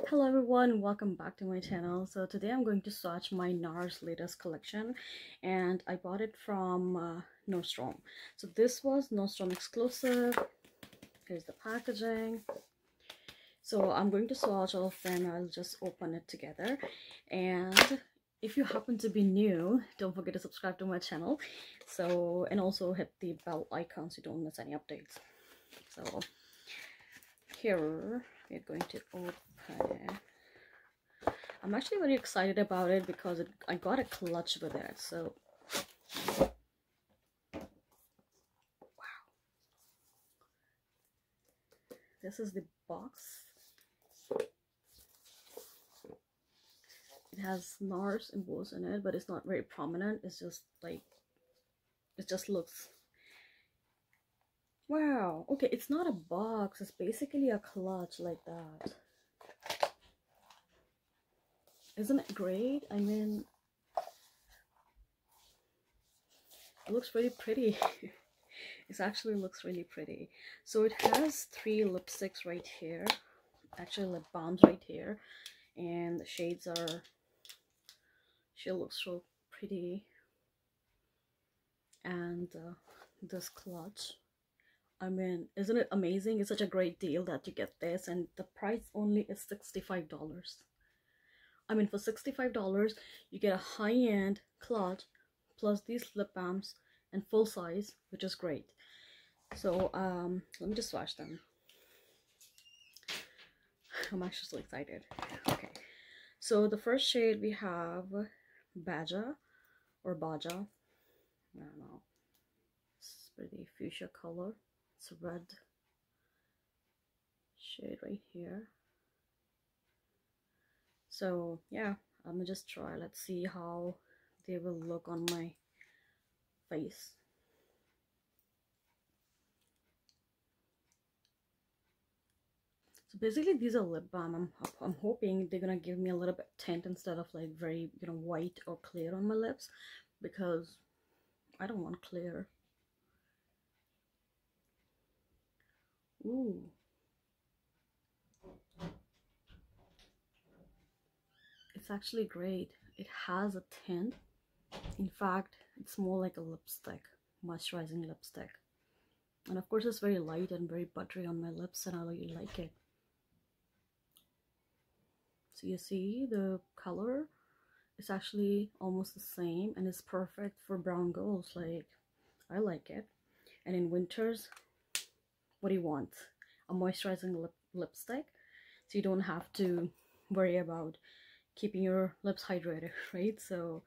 Hello everyone, welcome back to my channel. So today I'm going to swatch my NARS latest collection, and I bought it from Nordstrom. So this was Nordstrom exclusive. Here's the packaging. So I'm going to swatch all of them. I'll just open it together, and if you happen to be new, don't forget to subscribe to my channel, and also hit the bell icon so you don't miss any updates. So here we're going to open it. I'm actually very excited about it because I got a clutch with it. So wow, this is the box. It has NARS embossed in it, but it's not very prominent. It's just like, it just looks, wow. Okay, it's not a box, it's basically a clutch like that. Isn't it great? I mean, it looks really pretty. It actually looks really pretty. So it has 3 lipsticks right here, actually lip balms right here, and the shades are, she looks so pretty. And this clutch, I mean, isn't it amazing? It's such a great deal that you get this, and the price only is $65. I mean, for $65 you get a high-end clutch plus these lip balms and full size, which is great. So let me just swatch them. I'm actually so excited. Okay, so the first shade we have Baja or Baja, I don't know, it's pretty fuchsia color. It's a red shade right here. So yeah, I'm gonna just try. Let's see how they will look on my face. So basically these are lip balm. I'm hoping they're gonna give me a little bit tint instead of like very, you know, white or clear on my lips, because I don't want clear. Ooh, it's actually great. It has a tint. In fact, it's more like a lipstick, moisturizing lipstick. And of course it's very light and very buttery on my lips, and I really like it. So you see the color is actually almost the same, and it's perfect for brown girls. Like, I like it. And in winters, what do you want? A moisturizing lipstick, so you don't have to worry about keeping your lips hydrated, right? So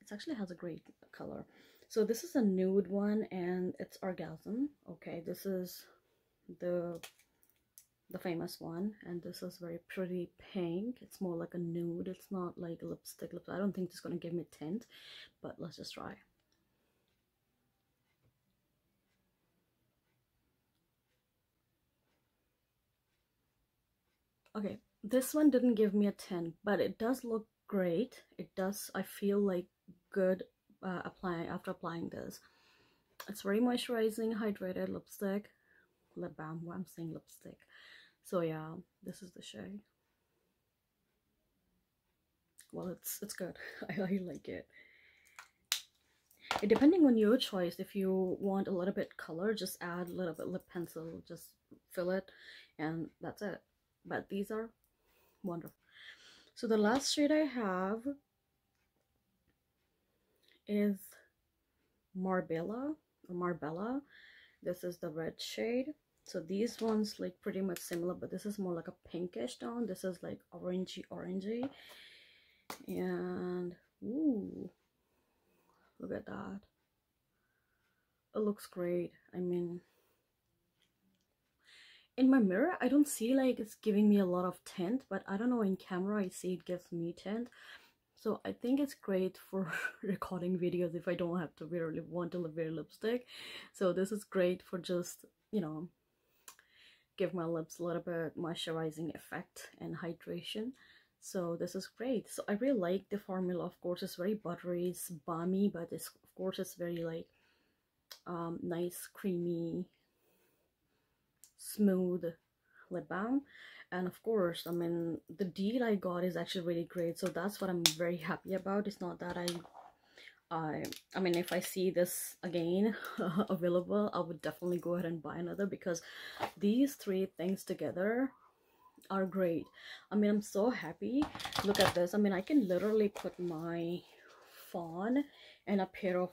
it actually has a great color. So this is a nude one, and it's Orgasm. Okay, this is the famous one, and this is very pretty pink. It's more like a nude. It's not like a lipstick. I don't think it's gonna give me tint, but let's just try. Okay, this one didn't give me a 10, but it does look great. It does, I feel like good after applying this. It's very moisturizing, hydrated lipstick, lip balm. Well, I'm saying lipstick. So yeah, this is the shade. Well, it's good. I like it. Depending on your choice, if you want a little bit color, just add a little bit lip pencil, just fill it, and that's it. But these are wonderful. So the last shade I have is Marabella. This is the red shade. So these ones like pretty much similar, but this is more like a pinkish tone. This is like orangey, and ooh, look at that. It looks great. I mean, in my mirror I don't see like it's giving me a lot of tint, but I don't know, in camera I see it gives me tint. So I think it's great for recording videos if I don't have to really want to wear lipstick. So this is great for just, you know, give my lips a little bit moisturizing effect and hydration. So this is great. So I really like the formula. Of course, it's very buttery, it's balmy, but it's, of course, it's very like nice, creamy, smooth lip balm. And of course, I mean, the deal I got is actually really great, so that's what I'm very happy about. It's not that I mean, if I see this again available, I would definitely go ahead and buy another, because these three things together are great. I mean, I'm so happy. Look at this. I mean, I can literally put my fawn and a pair of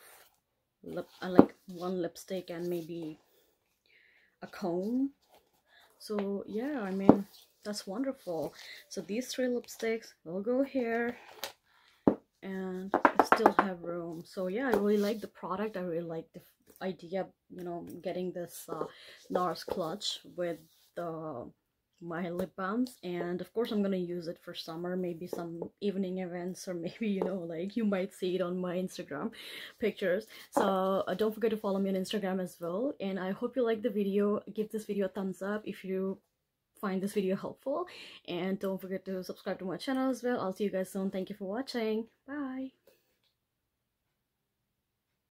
like one lipstick and maybe a comb. So yeah, I mean, that's wonderful. So these three lipsticks will go here, and I still have room. So yeah, I really like the product. I really like the idea, you know, getting this NARS clutch with the my lip balms. And of course I'm gonna use it for summer, maybe some evening events, or maybe, you know, like you might see it on my Instagram pictures. So don't forget to follow me on Instagram as well, and I hope you like the video. Give this video a thumbs up if you find this video helpful, and don't forget to subscribe to my channel as well. I'll see you guys soon. Thank you for watching. Bye.